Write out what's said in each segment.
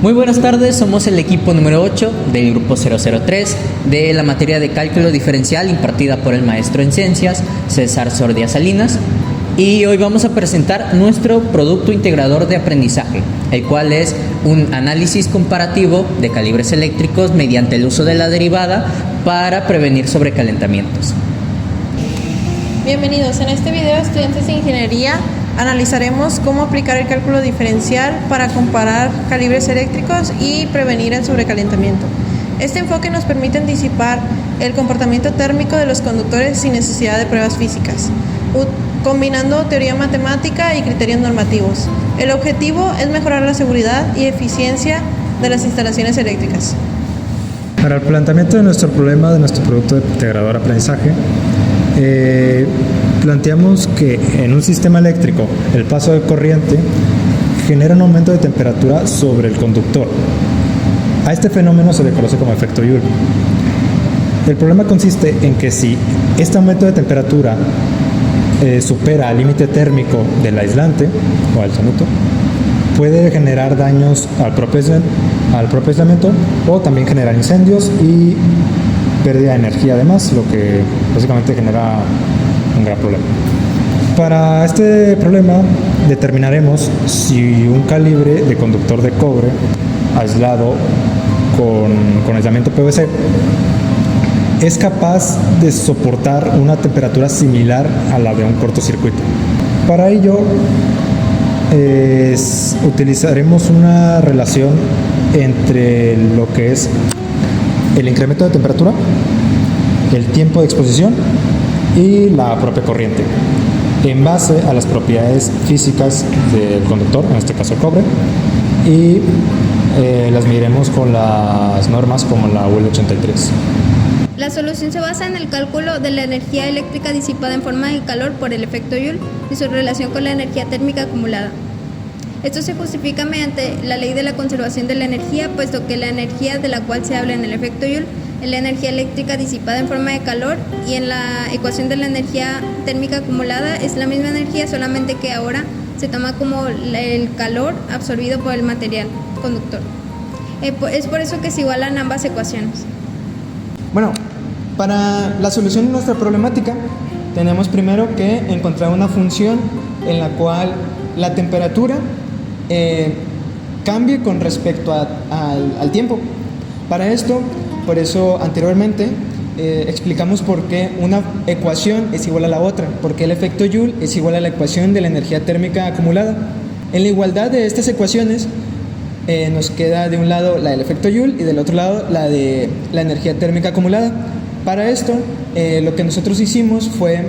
Muy buenas tardes, somos el equipo número 8 del grupo 003 de la materia de cálculo diferencial impartida por el maestro en ciencias, César Sordia Salinas, y hoy vamos a presentar nuestro producto integrador de aprendizaje, el cual es un análisis comparativo de calibres eléctricos mediante el uso de la derivada para prevenir sobrecalentamientos. Bienvenidos, en este video, estudiantes de ingeniería, analizaremos cómo aplicar el cálculo diferencial para comparar calibres eléctricos y prevenir el sobrecalentamiento. Este enfoque nos permite anticipar el comportamiento térmico de los conductores sin necesidad de pruebas físicas, combinando teoría matemática y criterios normativos. El objetivo es mejorar la seguridad y eficiencia de las instalaciones eléctricas. Para el planteamiento de nuestro problema, de nuestro producto de integrador aprendizaje, planteamos que en un sistema eléctrico el paso de corriente genera un aumento de temperatura sobre el conductor. A este fenómeno se le conoce como efecto Joule. El problema consiste en que si este aumento de temperatura supera el límite térmico del aislante o aislamiento, puede generar daños al propio aislamiento o también generar incendios y pérdida de energía además, lo que básicamente genera un gran problema. Para este problema determinaremos si un calibre de conductor de cobre aislado con aislamiento PVC es capaz de soportar una temperatura similar a la de un cortocircuito. Para ello utilizaremos una relación entre lo que es el incremento de temperatura, el tiempo de exposición y la propia corriente, en base a las propiedades físicas del conductor, en este caso el cobre, y las mediremos con las normas como la UL 83. La solución se basa en el cálculo de la energía eléctrica disipada en forma de calor por el efecto Joule y su relación con la energía térmica acumulada. Esto se justifica mediante la ley de la conservación de la energía, puesto que la energía de la cual se habla en el efecto Joule es la energía eléctrica disipada en forma de calor, y en la ecuación de la energía térmica acumulada es la misma energía, solamente que ahora se toma como el calor absorbido por el material conductor. Es por eso que se igualan ambas ecuaciones. Bueno, para la solución de nuestra problemática tenemos primero que encontrar una función en la cual la temperatura cambie con respecto al tiempo. Para esto, por eso anteriormente explicamos por qué una ecuación es igual a la otra, porque el efecto Joule es igual a la ecuación de la energía térmica acumulada. En la igualdad de estas ecuaciones nos queda de un lado la del efecto Joule y del otro lado la de la energía térmica acumulada. Para esto, lo que nosotros hicimos fue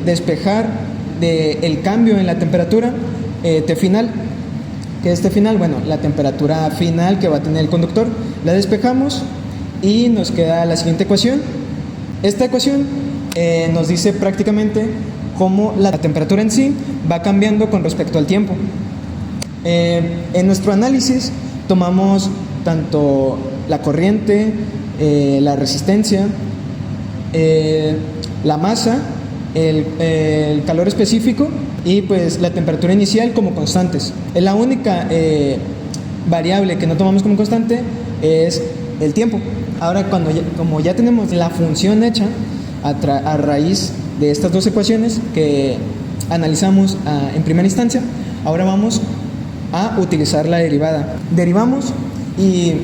despejar del cambio en la temperatura T final, que es T final, bueno, la temperatura final que va a tener el conductor, la despejamos y nos queda la siguiente ecuación. Esta ecuación nos dice prácticamente cómo la temperatura en sí va cambiando con respecto al tiempo. En nuestro análisis tomamos tanto la corriente, la resistencia, la masa, el calor específico y pues la temperatura inicial como constantes. La única variable que no tomamos como constante es el tiempo. Ahora, como ya tenemos la función hecha a raíz de estas dos ecuaciones que analizamos en primera instancia, ahora vamos a utilizar la derivada. Derivamos y,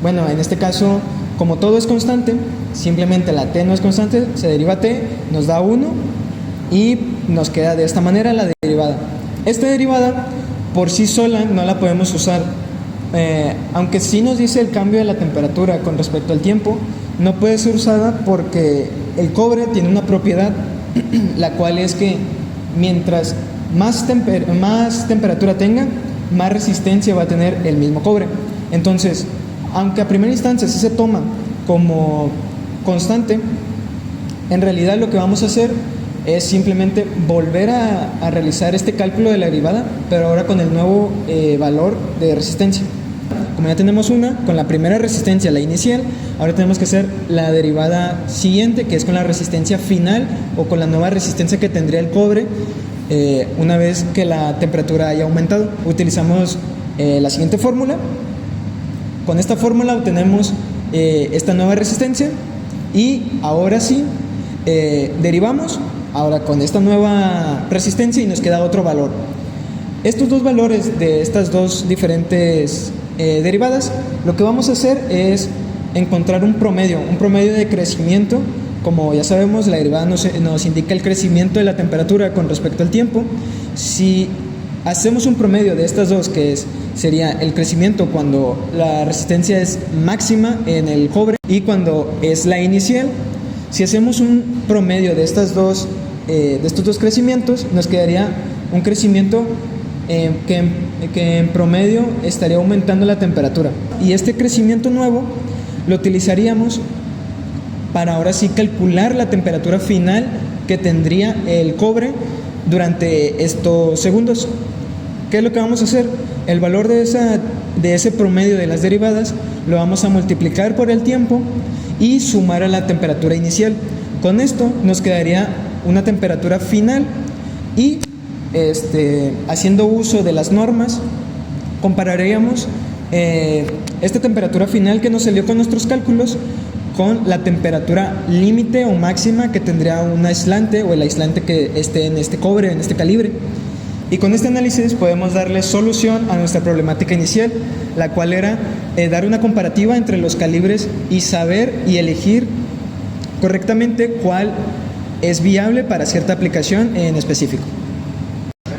bueno, en este caso, como todo es constante, simplemente la t no es constante, se deriva t, nos da 1 y nos queda de esta manera la derivada. Esta derivada por sí sola no la podemos usar, aunque sí nos dice el cambio de la temperatura con respecto al tiempo, no puede ser usada porque el cobre tiene una propiedad, la cual es que mientras más temperatura tenga, más resistencia va a tener el mismo cobre. Entonces, aunque a primera instancia sí se toma como constante, en realidad lo que vamos a hacer es simplemente volver a realizar este cálculo de la derivada, pero ahora con el nuevo valor de resistencia. Como ya tenemos una, con la primera resistencia, la inicial, ahora tenemos que hacer la derivada siguiente, que es con la resistencia final o con la nueva resistencia que tendría el cobre una vez que la temperatura haya aumentado. Utilizamos la siguiente fórmula. Con esta fórmula obtenemos esta nueva resistencia y ahora sí derivamos ahora con esta nueva resistencia y nos queda otro valor. Estos dos valores de estas dos diferentes derivadas, lo que vamos a hacer es encontrar un promedio de crecimiento. Como ya sabemos, la derivada nos indica el crecimiento de la temperatura con respecto al tiempo. Si hacemos un promedio de estas dos, sería el crecimiento cuando la resistencia es máxima en el cobre y cuando es la inicial, si hacemos un promedio de estos dos crecimientos, nos quedaría un crecimiento que en promedio estaría aumentando la temperatura. Y este crecimiento nuevo lo utilizaríamos para ahora sí calcular la temperatura final que tendría el cobre durante estos segundos. ¿Qué es lo que vamos a hacer? El valor de ese promedio de las derivadas lo vamos a multiplicar por el tiempo y sumar a la temperatura inicial. Con esto nos quedaría una temperatura final y haciendo uso de las normas compararíamos esta temperatura final que nos salió con nuestros cálculos con la temperatura límite o máxima que tendría un aislante o el aislante que esté en este cobre, en este calibre. Y con este análisis podemos darle solución a nuestra problemática inicial, la cual era dar una comparativa entre los calibres y saber y elegir correctamente cuál es viable para cierta aplicación en específico.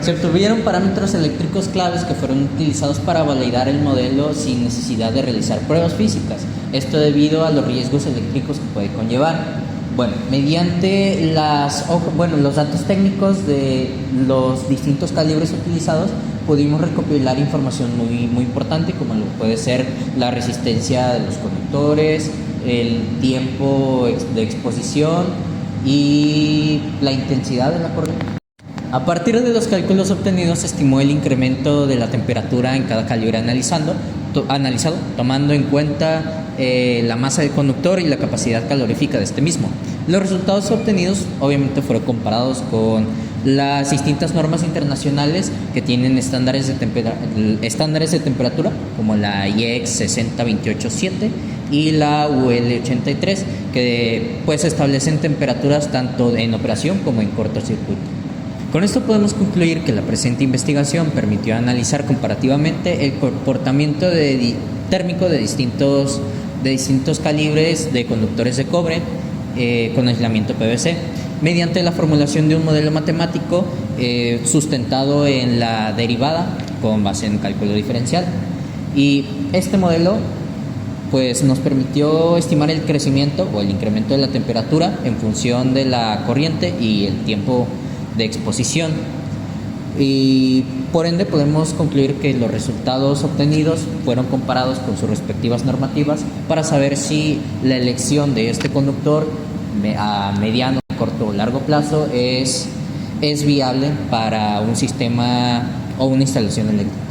Se obtuvieron parámetros eléctricos claves que fueron utilizados para validar el modelo sin necesidad de realizar pruebas físicas. Esto debido a los riesgos eléctricos que puede conllevar. Bueno, mediante los datos técnicos de los distintos calibres utilizados, pudimos recopilar información muy importante, como lo puede ser la resistencia de los conductores, el tiempo de exposición y la intensidad de la corriente. A partir de los cálculos obtenidos, se estimó el incremento de la temperatura en cada calibre analizado, tomando en cuenta la masa del conductor y la capacidad calorífica de este mismo. Los resultados obtenidos obviamente fueron comparados con las distintas normas internacionales que tienen estándares de temperatura, como la IEC 60287 y la UL 83, que pues establecen temperaturas tanto en operación como en cortocircuito. Con esto podemos concluir que la presente investigación permitió analizar comparativamente el comportamiento térmico de distintos calibres de conductores de cobre con aislamiento PVC, mediante la formulación de un modelo matemático sustentado en la derivada con base en cálculo diferencial. Y este modelo pues nos permitió estimar el crecimiento o el incremento de la temperatura en función de la corriente y el tiempo de exposición, y por ende podemos concluir que los resultados obtenidos fueron comparados con sus respectivas normativas para saber si la elección de este conductor a mediano, corto o largo plazo es viable para un sistema o una instalación eléctrica.